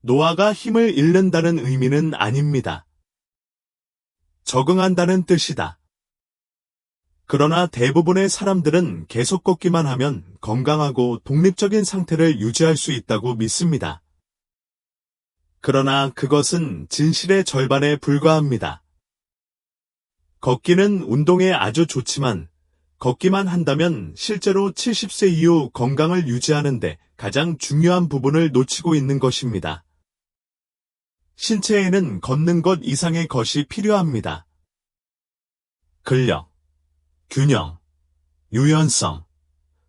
노화가 힘을 잃는다는 의미는 아닙니다. 적응한다는 뜻이다. 그러나 대부분의 사람들은 계속 걷기만 하면 건강하고 독립적인 상태를 유지할 수 있다고 믿습니다. 그러나 그것은 진실의 절반에 불과합니다. 걷기는 운동에 아주 좋지만 걷기만 한다면 실제로 70세 이후 건강을 유지하는데 가장 중요한 부분을 놓치고 있는 것입니다. 신체에는 걷는 것 이상의 것이 필요합니다. 근력, 균형, 유연성,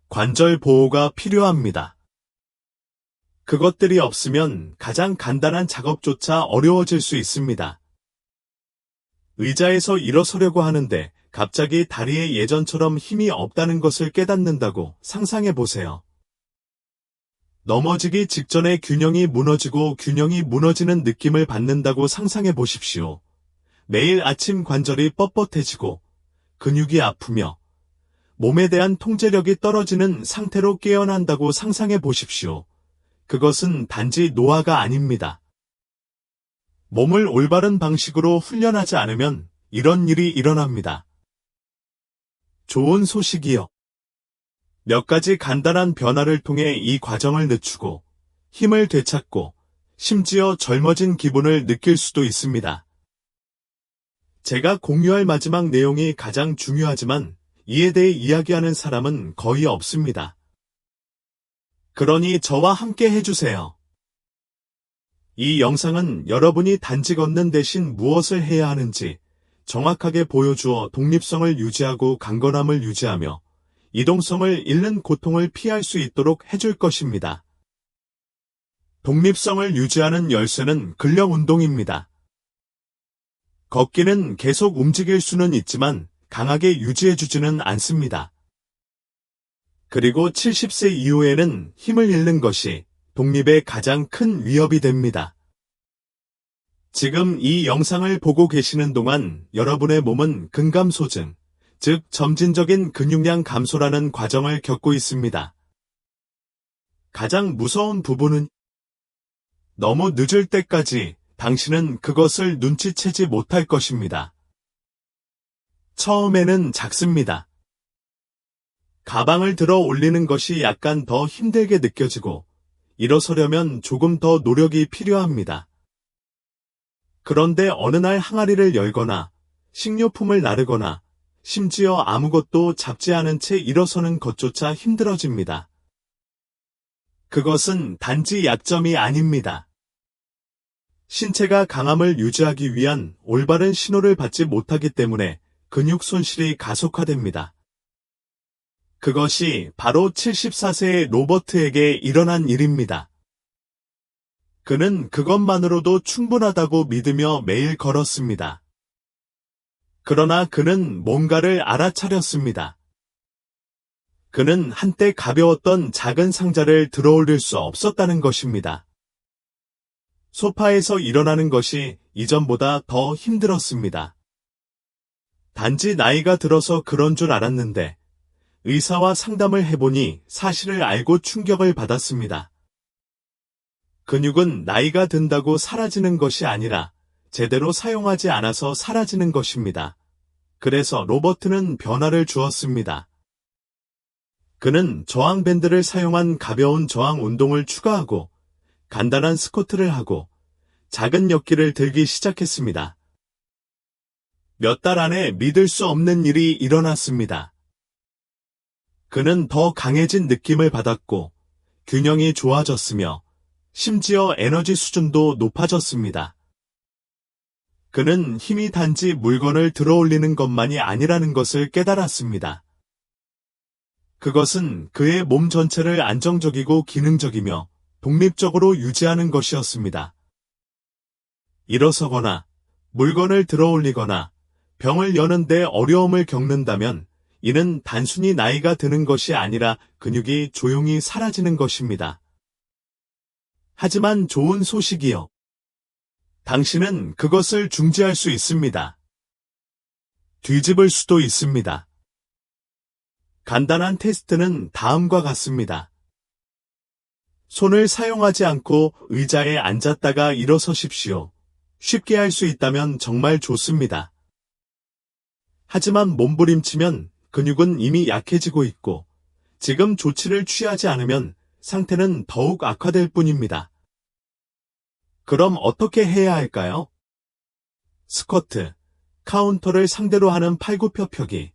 관절 보호가 필요합니다. 그것들이 없으면 가장 간단한 작업조차 어려워질 수 있습니다. 의자에서 일어서려고 하는데 갑자기 다리에 예전처럼 힘이 없다는 것을 깨닫는다고 상상해 보세요. 넘어지기 직전에 균형이 무너지고 균형이 무너지는 느낌을 받는다고 상상해 보십시오. 매일 아침 관절이 뻣뻣해지고 근육이 아프며 몸에 대한 통제력이 떨어지는 상태로 깨어난다고 상상해 보십시오. 그것은 단지 노화가 아닙니다. 몸을 올바른 방식으로 훈련하지 않으면 이런 일이 일어납니다. 좋은 소식이요. 몇 가지 간단한 변화를 통해 이 과정을 늦추고 힘을 되찾고 심지어 젊어진 기분을 느낄 수도 있습니다. 제가 공유할 마지막 내용이 가장 중요하지만 이에 대해 이야기하는 사람은 거의 없습니다. 그러니 저와 함께 해주세요. 이 영상은 여러분이 단지 걷는 대신 무엇을 해야 하는지 정확하게 보여주어 독립성을 유지하고 강건함을 유지하며 이동성을 잃는 고통을 피할 수 있도록 해줄 것입니다. 독립성을 유지하는 열쇠는 근력 운동입니다. 걷기는 계속 움직일 수는 있지만 강하게 유지해주지는 않습니다. 그리고 70세 이후에는 힘을 잃는 것이 독립의 가장 큰 위협이 됩니다. 지금 이 영상을 보고 계시는 동안 여러분의 몸은 근감소증, 즉 점진적인 근육량 감소라는 과정을 겪고 있습니다. 가장 무서운 부분은 너무 늦을 때까지 당신은 그것을 눈치채지 못할 것입니다. 처음에는 작습니다. 가방을 들어 올리는 것이 약간 더 힘들게 느껴지고 일어서려면 조금 더 노력이 필요합니다. 그런데 어느 날 항아리를 열거나 식료품을 나르거나 심지어 아무것도 잡지 않은 채 일어서는 것조차 힘들어집니다. 그것은 단지 약점이 아닙니다. 신체가 강함을 유지하기 위한 올바른 신호를 받지 못하기 때문에 근육 손실이 가속화됩니다. 그것이 바로 74세의 로버트에게 일어난 일입니다. 그는 그것만으로도 충분하다고 믿으며 매일 걸었습니다. 그러나 그는 뭔가를 알아차렸습니다. 그는 한때 가벼웠던 작은 상자를 들어올릴 수 없었다는 것입니다. 소파에서 일어나는 것이 이전보다 더 힘들었습니다. 단지 나이가 들어서 그런 줄 알았는데 의사와 상담을 해보니 사실을 알고 충격을 받았습니다. 근육은 나이가 든다고 사라지는 것이 아니라 제대로 사용하지 않아서 사라지는 것입니다. 그래서 로버트는 변화를 주었습니다. 그는 저항밴드를 사용한 가벼운 저항 운동을 추가하고 간단한 스쿼트를 하고 작은 역기를 들기 시작했습니다. 몇 달 안에 믿을 수 없는 일이 일어났습니다. 그는 더 강해진 느낌을 받았고 균형이 좋아졌으며 심지어 에너지 수준도 높아졌습니다. 그는 힘이 단지 물건을 들어올리는 것만이 아니라는 것을 깨달았습니다. 그것은 그의 몸 전체를 안정적이고 기능적이며 독립적으로 유지하는 것이었습니다. 일어서거나 물건을 들어올리거나 병을 여는데 어려움을 겪는다면 이는 단순히 나이가 드는 것이 아니라 근육이 조용히 사라지는 것입니다. 하지만 좋은 소식이요. 당신은 그것을 중지할 수 있습니다. 뒤집을 수도 있습니다. 간단한 테스트는 다음과 같습니다. 손을 사용하지 않고 의자에 앉았다가 일어서십시오. 쉽게 할 수 있다면 정말 좋습니다. 하지만 몸부림치면 근육은 이미 약해지고 있고 지금 조치를 취하지 않으면 상태는 더욱 악화될 뿐입니다. 그럼 어떻게 해야 할까요? 스쿼트, 카운터를 상대로 하는 팔굽혀펴기,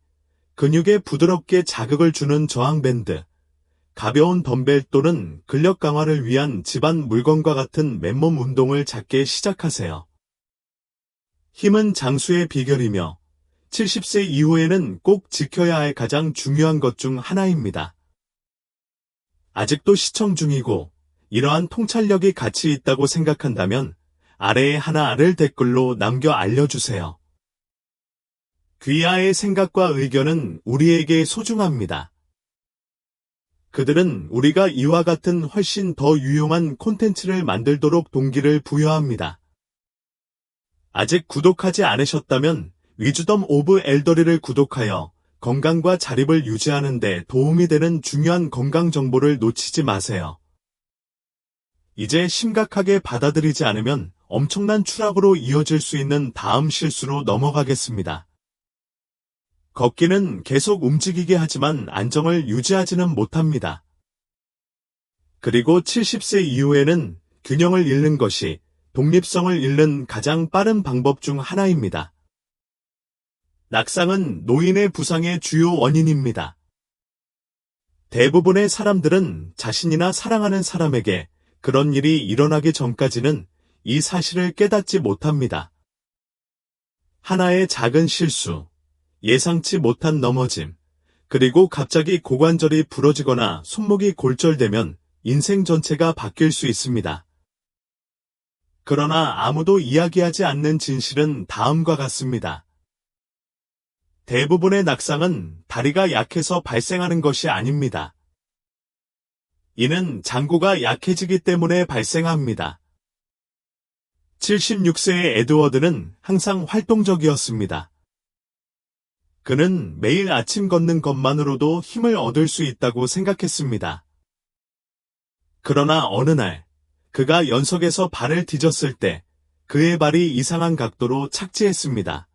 근육에 부드럽게 자극을 주는 저항밴드, 가벼운 덤벨 또는 근력 강화를 위한 집안 물건과 같은 맨몸 운동을 작게 시작하세요. 힘은 장수의 비결이며 70세 이후에는 꼭 지켜야 할 가장 중요한 것 중 하나입니다. 아직도 시청 중이고 이러한 통찰력이 가치 있다고 생각한다면 아래에 하나를 댓글로 남겨 알려주세요. 귀하의 생각과 의견은 우리에게 소중합니다. 그들은 우리가 이와 같은 훨씬 더 유용한 콘텐츠를 만들도록 동기를 부여합니다. 아직 구독하지 않으셨다면 위즈덤 오브 엘더리를 구독하여 건강과 자립을 유지하는 데 도움이 되는 중요한 건강 정보를 놓치지 마세요. 이제 심각하게 받아들이지 않으면 엄청난 추락으로 이어질 수 있는 다음 실수로 넘어가겠습니다. 걷기는 계속 움직이게 하지만 안정을 유지하지는 못합니다. 그리고 70세 이후에는 균형을 잃는 것이 독립성을 잃는 가장 빠른 방법 중 하나입니다. 낙상은 노인의 부상의 주요 원인입니다. 대부분의 사람들은 자신이나 사랑하는 사람에게 그런 일이 일어나기 전까지는 이 사실을 깨닫지 못합니다. 하나의 작은 실수, 예상치 못한 넘어짐, 그리고 갑자기 고관절이 부러지거나 손목이 골절되면 인생 전체가 바뀔 수 있습니다. 그러나 아무도 이야기하지 않는 진실은 다음과 같습니다. 대부분의 낙상은 다리가 약해서 발생하는 것이 아닙니다. 이는 장구가 약해지기 때문에 발생합니다. 76세의 에드워드는 항상 활동적이었습니다. 그는 매일 아침 걷는 것만으로도 힘을 얻을 수 있다고 생각했습니다. 그러나 어느 날, 그가 연석에서 발을 뒤졌을 때 그의 발이 이상한 각도로 착지했습니다.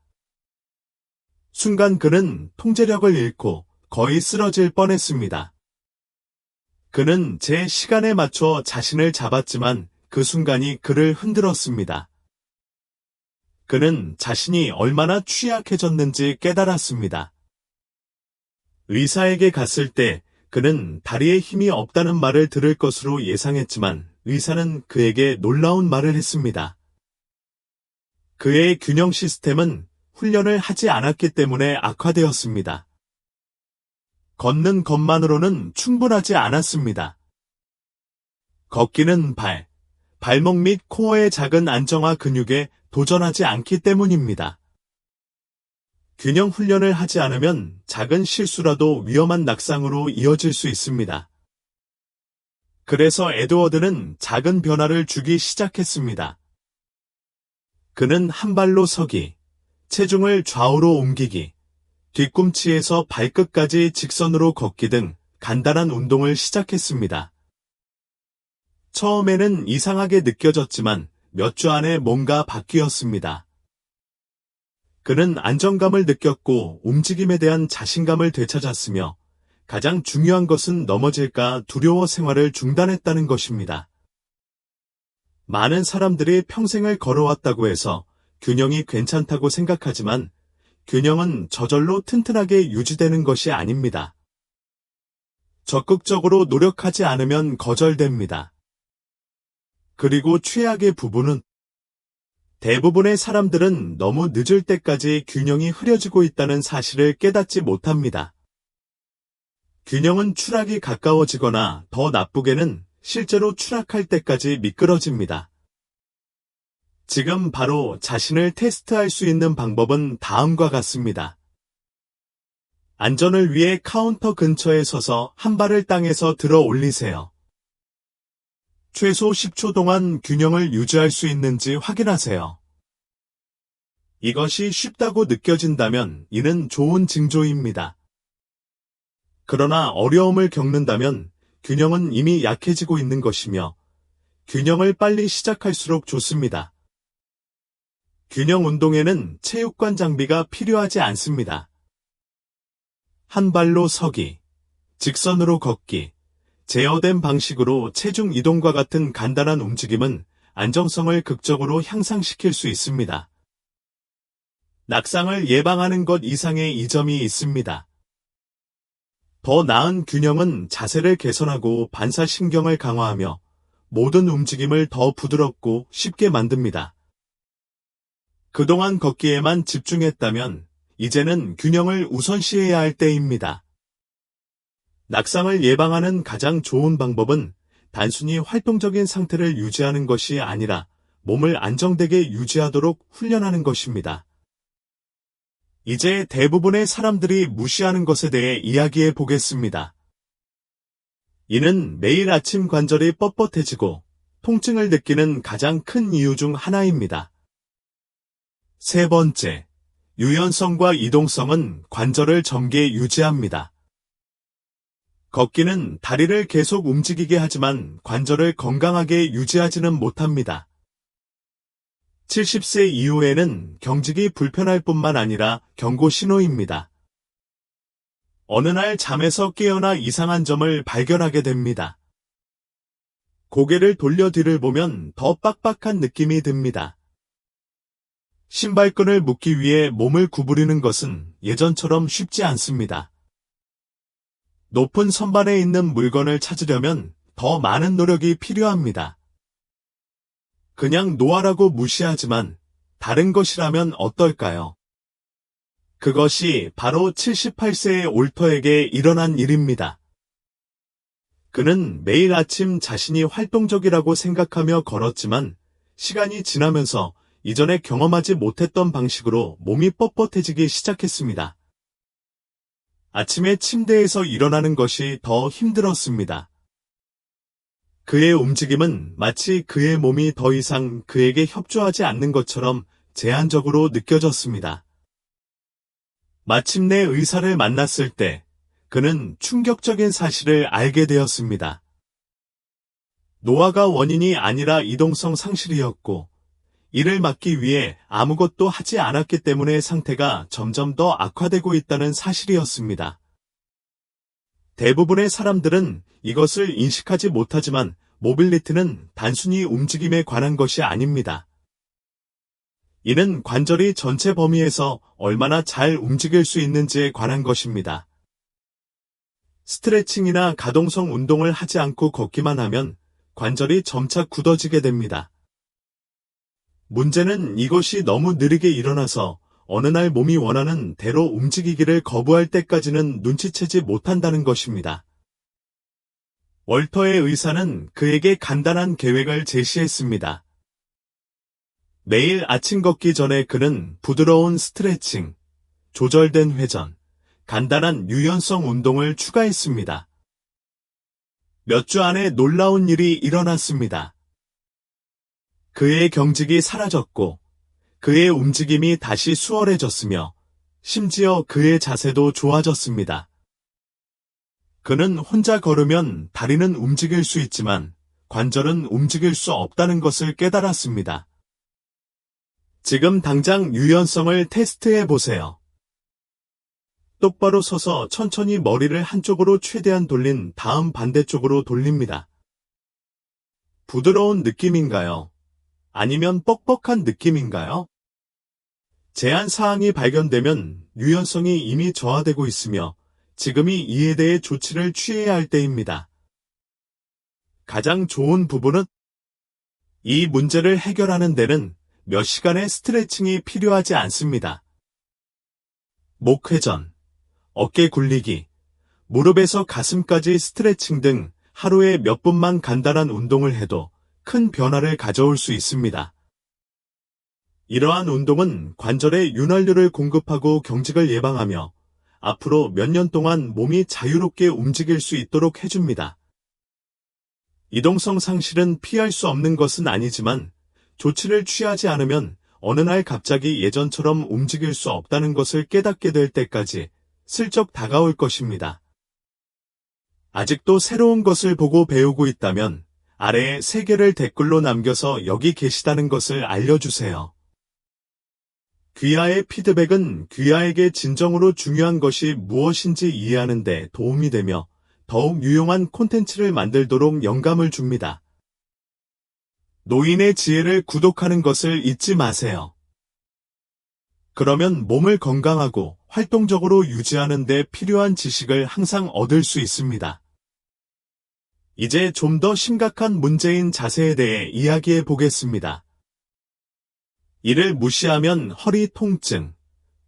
순간 그는 통제력을 잃고 거의 쓰러질 뻔했습니다. 그는 제 시간에 맞춰 자신을 잡았지만 그 순간이 그를 흔들었습니다. 그는 자신이 얼마나 취약해졌는지 깨달았습니다. 의사에게 갔을 때 그는 다리에 힘이 없다는 말을 들을 것으로 예상했지만 의사는 그에게 놀라운 말을 했습니다. 그의 균형 시스템은 훈련을 하지 않았기 때문에 악화되었습니다. 걷는 것만으로는 충분하지 않았습니다. 걷기는 발목 및 코어의 작은 안정화 근육에 도전하지 않기 때문입니다. 균형 훈련을 하지 않으면 작은 실수라도 위험한 낙상으로 이어질 수 있습니다. 그래서 에드워드는 작은 변화를 주기 시작했습니다. 그는 한 발로 서기, 체중을 좌우로 옮기기, 뒤꿈치에서 발끝까지 직선으로 걷기 등 간단한 운동을 시작했습니다. 처음에는 이상하게 느껴졌지만 몇 주 안에 뭔가 바뀌었습니다. 그는 안정감을 느꼈고 움직임에 대한 자신감을 되찾았으며 가장 중요한 것은 넘어질까 두려워 생활을 중단했다는 것입니다. 많은 사람들이 평생을 걸어왔다고 해서 균형이 괜찮다고 생각하지만 균형은 저절로 튼튼하게 유지되는 것이 아닙니다. 적극적으로 노력하지 않으면 거절됩니다. 그리고 최악의 부분은 대부분의 사람들은 너무 늦을 때까지 균형이 흐려지고 있다는 사실을 깨닫지 못합니다. 균형은 추락이 가까워지거나 더 나쁘게는 실제로 추락할 때까지 미끄러집니다. 지금 바로 자신을 테스트할 수 있는 방법은 다음과 같습니다. 안전을 위해 카운터 근처에 서서 한 발을 땅에서 들어 올리세요. 최소 10초 동안 균형을 유지할 수 있는지 확인하세요. 이것이 쉽다고 느껴진다면 이는 좋은 징조입니다. 그러나 어려움을 겪는다면 균형은 이미 약해지고 있는 것이며 균형을 빨리 시작할수록 좋습니다. 균형 운동에는 체육관 장비가 필요하지 않습니다. 한 발로 서기, 직선으로 걷기, 제어된 방식으로 체중 이동과 같은 간단한 움직임은 안정성을 극적으로 향상시킬 수 있습니다. 낙상을 예방하는 것 이상의 이점이 있습니다. 더 나은 균형은 자세를 개선하고 반사신경을 강화하며 모든 움직임을 더 부드럽고 쉽게 만듭니다. 그동안 걷기에만 집중했다면 이제는 균형을 우선시해야 할 때입니다. 낙상을 예방하는 가장 좋은 방법은 단순히 활동적인 상태를 유지하는 것이 아니라 몸을 안정되게 유지하도록 훈련하는 것입니다. 이제 대부분의 사람들이 무시하는 것에 대해 이야기해 보겠습니다. 이는 매일 아침 관절이 뻣뻣해지고 통증을 느끼는 가장 큰 이유 중 하나입니다. 세 번째, 유연성과 이동성은 관절을 젊게 유지합니다. 걷기는 다리를 계속 움직이게 하지만 관절을 건강하게 유지하지는 못합니다. 70세 이후에는 경직이 불편할 뿐만 아니라 경고 신호입니다. 어느 날 잠에서 깨어나 이상한 점을 발견하게 됩니다. 고개를 돌려 뒤를 보면 더 빡빡한 느낌이 듭니다. 신발끈을 묶기 위해 몸을 구부리는 것은 예전처럼 쉽지 않습니다. 높은 선반에 있는 물건을 찾으려면 더 많은 노력이 필요합니다. 그냥 놓아라고 무시하지만 다른 것이라면 어떨까요? 그것이 바로 78세의 올터에게 일어난 일입니다. 그는 매일 아침 자신이 활동적이라고 생각하며 걸었지만 시간이 지나면서 이전에 경험하지 못했던 방식으로 몸이 뻣뻣해지기 시작했습니다. 아침에 침대에서 일어나는 것이 더 힘들었습니다. 그의 움직임은 마치 그의 몸이 더 이상 그에게 협조하지 않는 것처럼 제한적으로 느껴졌습니다. 마침내 의사를 만났을 때 그는 충격적인 사실을 알게 되었습니다. 노화가 원인이 아니라 이동성 상실이었고 이를 막기 위해 아무것도 하지 않았기 때문에 상태가 점점 더 악화되고 있다는 사실이었습니다. 대부분의 사람들은 이것을 인식하지 못하지만 모빌리티는 단순히 움직임에 관한 것이 아닙니다. 이는 관절이 전체 범위에서 얼마나 잘 움직일 수 있는지에 관한 것입니다. 스트레칭이나 가동성 운동을 하지 않고 걷기만 하면 관절이 점차 굳어지게 됩니다. 문제는 이것이 너무 느리게 일어나서 어느 날 몸이 원하는 대로 움직이기를 거부할 때까지는 눈치채지 못한다는 것입니다. 월터의 의사는 그에게 간단한 계획을 제시했습니다. 매일 아침 걷기 전에 그는 부드러운 스트레칭, 조절된 회전, 간단한 유연성 운동을 추가했습니다. 몇 주 안에 놀라운 일이 일어났습니다. 그의 경직이 사라졌고 그의 움직임이 다시 수월해졌으며 심지어 그의 자세도 좋아졌습니다. 그는 혼자 걸으면 다리는 움직일 수 있지만 관절은 움직일 수 없다는 것을 깨달았습니다. 지금 당장 유연성을 테스트해 보세요. 똑바로 서서 천천히 머리를 한쪽으로 최대한 돌린 다음 반대쪽으로 돌립니다. 부드러운 느낌인가요? 아니면 뻑뻑한 느낌인가요? 제한 사항이 발견되면 유연성이 이미 저하되고 있으며 지금이 이에 대해 조치를 취해야 할 때입니다. 가장 좋은 부분은 이 문제를 해결하는 데는 몇 시간의 스트레칭이 필요하지 않습니다. 목 회전, 어깨 굴리기, 무릎에서 가슴까지 스트레칭 등 하루에 몇 분만 간단한 운동을 해도 큰 변화를 가져올 수 있습니다. 이러한 운동은 관절에 윤활유를 공급하고 경직을 예방하며 앞으로 몇 년 동안 몸이 자유롭게 움직일 수 있도록 해줍니다. 이동성 상실은 피할 수 없는 것은 아니지만 조치를 취하지 않으면 어느 날 갑자기 예전처럼 움직일 수 없다는 것을 깨닫게 될 때까지 슬쩍 다가올 것입니다. 아직도 새로운 것을 보고 배우고 있다면 아래에 3개를 댓글로 남겨서 여기 계시다는 것을 알려주세요. 귀하의 피드백은 귀하에게 진정으로 중요한 것이 무엇인지 이해하는 데 도움이 되며 더욱 유용한 콘텐츠를 만들도록 영감을 줍니다. 노인의 지혜를 구독하는 것을 잊지 마세요. 그러면 몸을 건강하고 활동적으로 유지하는 데 필요한 지식을 항상 얻을 수 있습니다. 이제 좀 더 심각한 문제인 자세에 대해 이야기해 보겠습니다. 이를 무시하면 허리 통증,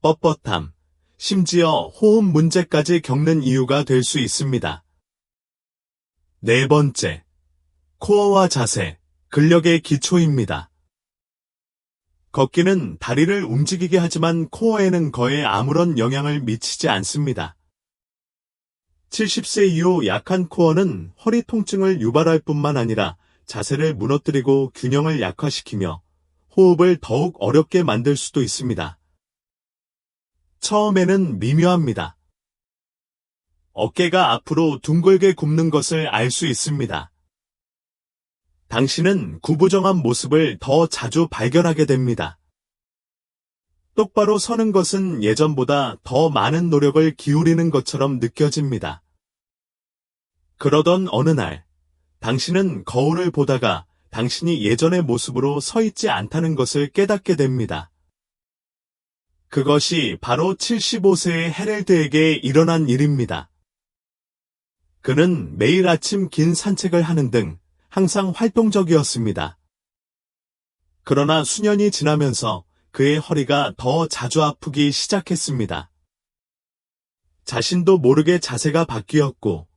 뻣뻣함, 심지어 호흡 문제까지 겪는 이유가 될 수 있습니다. 4번째, 코어와 자세, 근력의 기초입니다. 걷기는 다리를 움직이게 하지만 코어에는 거의 아무런 영향을 미치지 않습니다. 70세 이후 약한 코어는 허리 통증을 유발할 뿐만 아니라 자세를 무너뜨리고 균형을 약화시키며 호흡을 더욱 어렵게 만들 수도 있습니다. 처음에는 미묘합니다. 어깨가 앞으로 둥글게 굽는 것을 알 수 있습니다. 당신은 구부정한 모습을 더 자주 발견하게 됩니다. 똑바로 서는 것은 예전보다 더 많은 노력을 기울이는 것처럼 느껴집니다. 그러던 어느 날, 당신은 거울을 보다가 당신이 예전의 모습으로 서 있지 않다는 것을 깨닫게 됩니다. 그것이 바로 75세의 헤럴드에게 일어난 일입니다. 그는 매일 아침 긴 산책을 하는 등 항상 활동적이었습니다. 그러나 수년이 지나면서 그의 허리가 더 자주 아프기 시작했습니다. 자신도 모르게 자세가 바뀌었고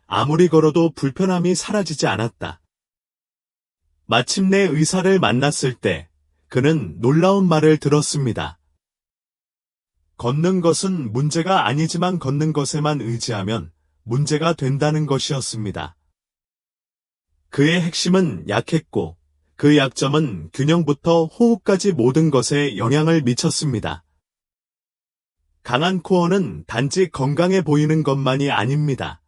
아무리 걸어도 불편함이 사라지지 않았다. 마침내 의사를 만났을 때 그는 놀라운 말을 들었습니다. 걷는 것은 문제가 아니지만 걷는 것에만 의지하면 문제가 된다는 것이었습니다. 그의 핵심은 약했고 그 약점은 균형부터 호흡까지 모든 것에 영향을 미쳤습니다. 강한 코어는 단지 건강해 보이는 것만이 아닙니다.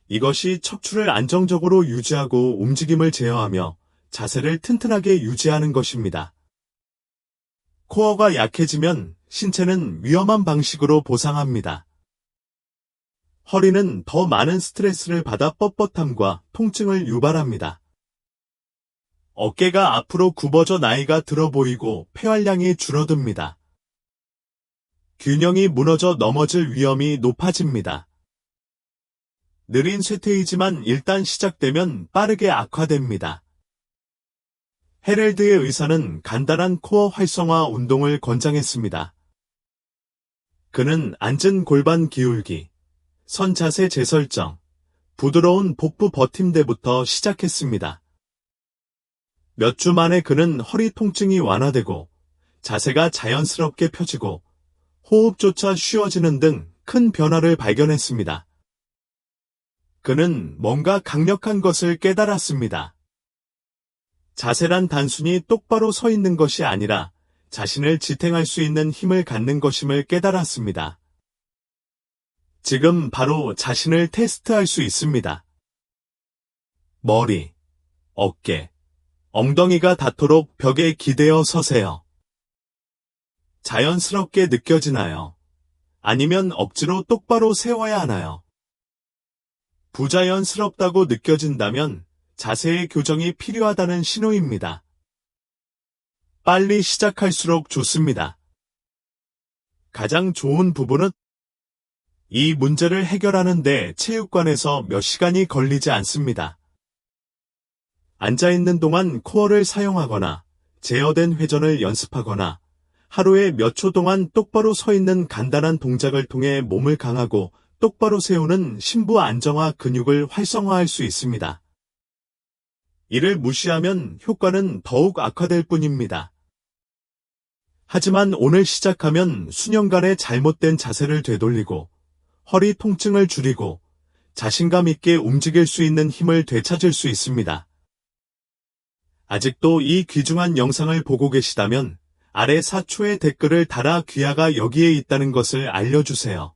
이것이 척추를 안정적으로 유지하고 움직임을 제어하며 자세를 튼튼하게 유지하는 것입니다. 코어가 약해지면 신체는 위험한 방식으로 보상합니다. 허리는 더 많은 스트레스를 받아 뻣뻣함과 통증을 유발합니다. 어깨가 앞으로 굽어져 나이가 들어 보이고 폐활량이 줄어듭니다. 균형이 무너져 넘어질 위험이 높아집니다. 느린 쇠퇴이지만 일단 시작되면 빠르게 악화됩니다. 헤럴드의 의사는 간단한 코어 활성화 운동을 권장했습니다. 그는 앉은 골반 기울기, 선 자세 재설정, 부드러운 복부 버팀대부터 시작했습니다. 몇 주 만에 그는 허리 통증이 완화되고 자세가 자연스럽게 펴지고 호흡조차 쉬워지는 등 큰 변화를 발견했습니다. 그는 뭔가 강력한 것을 깨달았습니다. 자세란 단순히 똑바로 서 있는 것이 아니라 자신을 지탱할 수 있는 힘을 갖는 것임을 깨달았습니다. 지금 바로 자신을 테스트할 수 있습니다. 머리, 어깨, 엉덩이가 닿도록 벽에 기대어 서세요. 자연스럽게 느껴지나요? 아니면 억지로 똑바로 세워야 하나요? 부자연스럽다고 느껴진다면 자세의 교정이 필요하다는 신호입니다. 빨리 시작할수록 좋습니다. 가장 좋은 부분은 이 문제를 해결하는데 체육관에서 몇 시간이 걸리지 않습니다. 앉아있는 동안 코어를 사용하거나 제어된 회전을 연습하거나 하루에 몇 초 동안 똑바로 서 있는 간단한 동작을 통해 몸을 강하고 똑바로 세우는 심부 안정화 근육을 활성화할 수 있습니다. 이를 무시하면 효과는 더욱 악화될 뿐입니다. 하지만 오늘 시작하면 수년간의 잘못된 자세를 되돌리고 허리 통증을 줄이고 자신감 있게 움직일 수 있는 힘을 되찾을 수 있습니다. 아직도 이 귀중한 영상을 보고 계시다면 아래 4초의 댓글을 달아 귀하가 여기에 있다는 것을 알려주세요.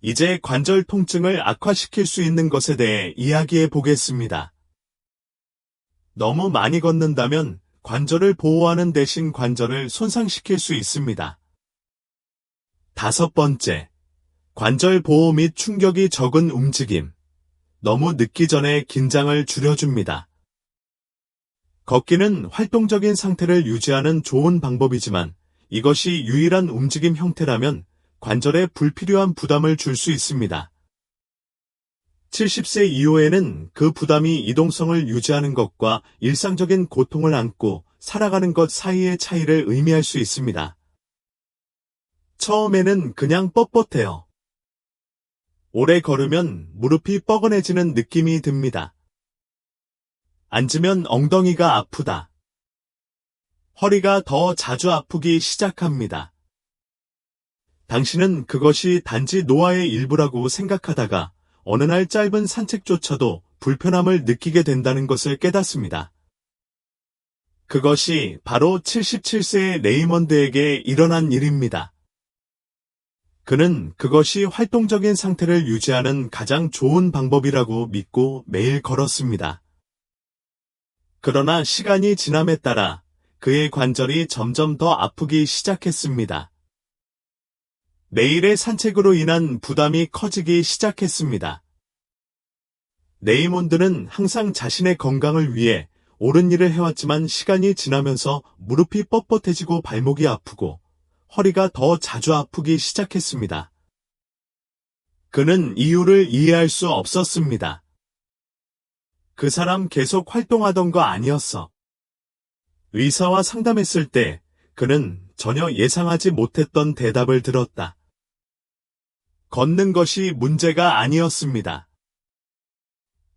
이제 관절 통증을 악화시킬 수 있는 것에 대해 이야기해 보겠습니다. 너무 많이 걷는다면 관절을 보호하는 대신 관절을 손상시킬 수 있습니다. 5번째, 관절 보호 및 충격이 적은 움직임. 너무 늦기 전에 긴장을 줄여줍니다. 걷기는 활동적인 상태를 유지하는 좋은 방법이지만 이것이 유일한 움직임 형태라면 관절에 불필요한 부담을 줄 수 있습니다. 70세 이후에는 그 부담이 이동성을 유지하는 것과 일상적인 고통을 안고 살아가는 것 사이의 차이를 의미할 수 있습니다. 처음에는 그냥 뻣뻣해요. 오래 걸으면 무릎이 뻐근해지는 느낌이 듭니다. 앉으면 엉덩이가 아프다. 허리가 더 자주 아프기 시작합니다. 당신은 그것이 단지 노화의 일부라고 생각하다가 어느 날 짧은 산책조차도 불편함을 느끼게 된다는 것을 깨닫습니다. 그것이 바로 77세의 레이먼드에게 일어난 일입니다. 그는 그것이 활동적인 상태를 유지하는 가장 좋은 방법이라고 믿고 매일 걸었습니다. 그러나 시간이 지남에 따라 그의 관절이 점점 더 아프기 시작했습니다. 매일의 산책으로 인한 부담이 커지기 시작했습니다. 레이몬드는 항상 자신의 건강을 위해 옳은 일을 해왔지만 시간이 지나면서 무릎이 뻣뻣해지고 발목이 아프고 허리가 더 자주 아프기 시작했습니다. 그는 이유를 이해할 수 없었습니다. 그 사람 계속 활동하던 거 아니었어. 의사와 상담했을 때 그는 전혀 예상하지 못했던 대답을 들었다. 걷는 것이 문제가 아니었습니다.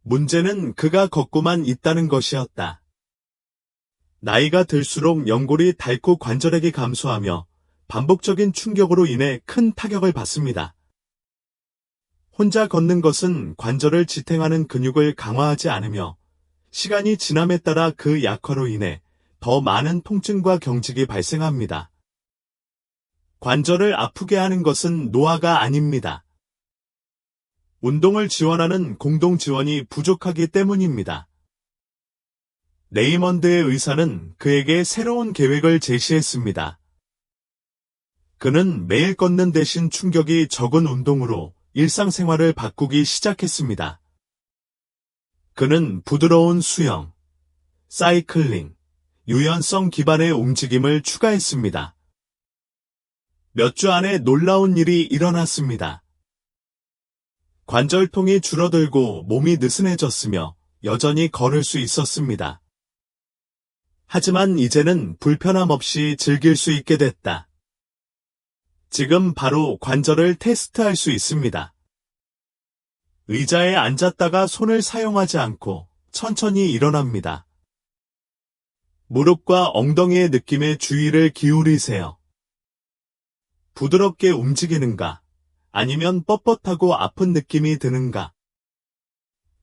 문제는 그가 걷고만 있다는 것이었다. 나이가 들수록 연골이 닳고 관절액이 감소하며 반복적인 충격으로 인해 큰 타격을 받습니다. 혼자 걷는 것은 관절을 지탱하는 근육을 강화하지 않으며 시간이 지남에 따라 그 약화로 인해 더 많은 통증과 경직이 발생합니다. 관절을 아프게 하는 것은 노화가 아닙니다. 운동을 지원하는 공동 지원이 부족하기 때문입니다. 레이먼드의 의사는 그에게 새로운 계획을 제시했습니다. 그는 매일 걷는 대신 충격이 적은 운동으로 일상생활을 바꾸기 시작했습니다. 그는 부드러운 수영, 사이클링, 유연성 기반의 움직임을 추가했습니다. 몇 주 안에 놀라운 일이 일어났습니다. 관절통이 줄어들고 몸이 느슨해졌으며 여전히 걸을 수 있었습니다. 하지만 이제는 불편함 없이 즐길 수 있게 됐다. 지금 바로 관절을 테스트할 수 있습니다. 의자에 앉았다가 손을 사용하지 않고 천천히 일어납니다. 무릎과 엉덩이의 느낌에 주의를 기울이세요. 부드럽게 움직이는가, 아니면 뻣뻣하고 아픈 느낌이 드는가.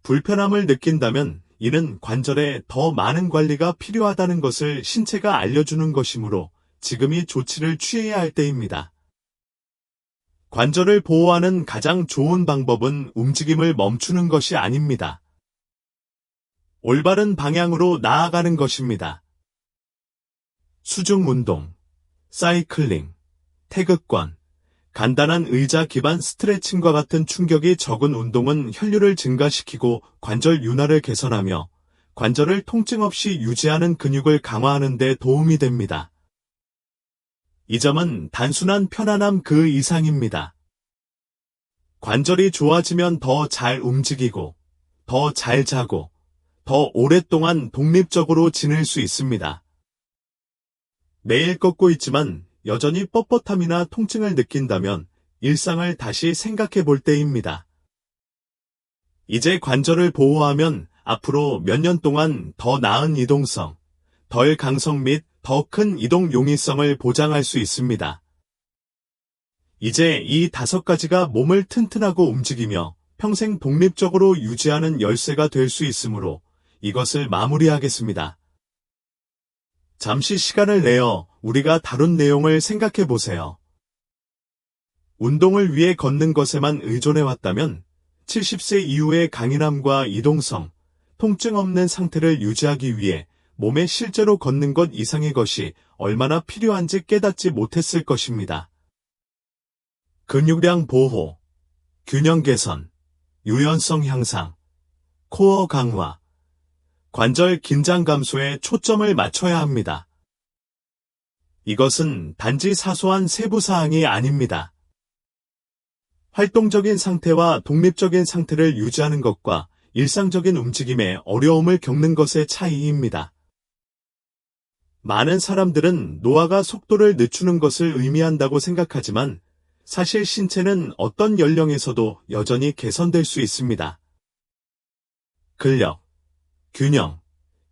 불편함을 느낀다면 이는 관절에 더 많은 관리가 필요하다는 것을 신체가 알려주는 것이므로 지금이 조치를 취해야 할 때입니다. 관절을 보호하는 가장 좋은 방법은 움직임을 멈추는 것이 아닙니다. 올바른 방향으로 나아가는 것입니다. 수중 운동, 사이클링, 태극권, 간단한 의자 기반 스트레칭과 같은 충격이 적은 운동은 혈류를 증가시키고 관절 윤활을 개선하며 관절을 통증 없이 유지하는 근육을 강화하는 데 도움이 됩니다. 이 점은 단순한 편안함 그 이상입니다. 관절이 좋아지면 더 잘 움직이고, 더 잘 자고, 더 오랫동안 독립적으로 지낼 수 있습니다. 매일 걷고 있지만 여전히 뻣뻣함이나 통증을 느낀다면 일상을 다시 생각해 볼 때입니다. 이제 관절을 보호하면 앞으로 몇 년 동안 더 나은 이동성, 덜 강성 및 더 큰 이동 용이성을 보장할 수 있습니다. 이제 이 5가지가 몸을 튼튼하고 움직이며 평생 독립적으로 유지하는 열쇠가 될 수 있으므로 이것을 마무리하겠습니다. 잠시 시간을 내어 우리가 다룬 내용을 생각해 보세요. 운동을 위해 걷는 것에만 의존해왔다면 70세 이후의 강인함과 이동성, 통증 없는 상태를 유지하기 위해 몸에 실제로 걷는 것 이상의 것이 얼마나 필요한지 깨닫지 못했을 것입니다. 근육량 보호, 균형 개선, 유연성 향상, 코어 강화, 관절 긴장 감소에 초점을 맞춰야 합니다. 이것은 단지 사소한 세부 사항이 아닙니다. 활동적인 상태와 독립적인 상태를 유지하는 것과 일상적인 움직임에 어려움을 겪는 것의 차이입니다. 많은 사람들은 노화가 속도를 늦추는 것을 의미한다고 생각하지만 사실 신체는 어떤 연령에서도 여전히 개선될 수 있습니다. 근력, 균형,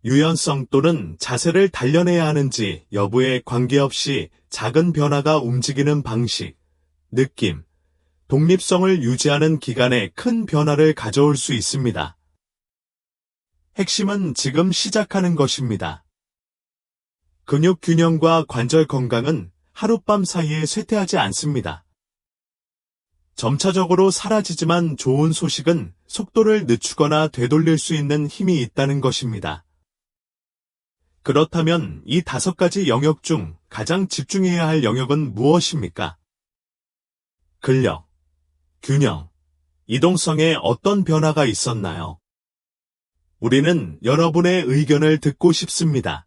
유연성 또는 자세를 단련해야 하는지 여부에 관계없이 작은 변화가 움직이는 방식, 느낌, 독립성을 유지하는 기간에 큰 변화를 가져올 수 있습니다. 핵심은 지금 시작하는 것입니다. 근육 균형과 관절 건강은 하룻밤 사이에 쇠퇴하지 않습니다. 점차적으로 사라지지만 좋은 소식은 속도를 늦추거나 되돌릴 수 있는 힘이 있다는 것입니다. 그렇다면 이 5가지 영역 중 가장 집중해야 할 영역은 무엇입니까? 근력, 균형, 이동성에 어떤 변화가 있었나요? 우리는 여러분의 의견을 듣고 싶습니다.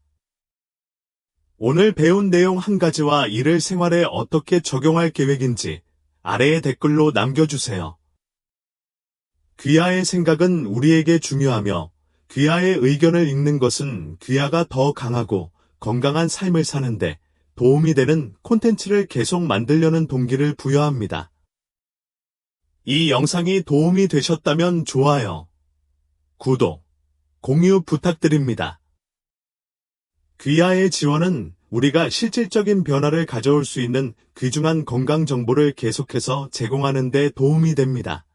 오늘 배운 내용 한 가지와 이를 생활에 어떻게 적용할 계획인지 아래의 댓글로 남겨주세요. 귀하의 생각은 우리에게 중요하며 귀하의 의견을 읽는 것은 귀하가 더 강하고 건강한 삶을 사는데 도움이 되는 콘텐츠를 계속 만들려는 동기를 부여합니다. 이 영상이 도움이 되셨다면 좋아요, 구독, 공유 부탁드립니다. 귀하의 지원은 우리가 실질적인 변화를 가져올 수 있는 귀중한 건강 정보를 계속해서 제공하는 데 도움이 됩니다.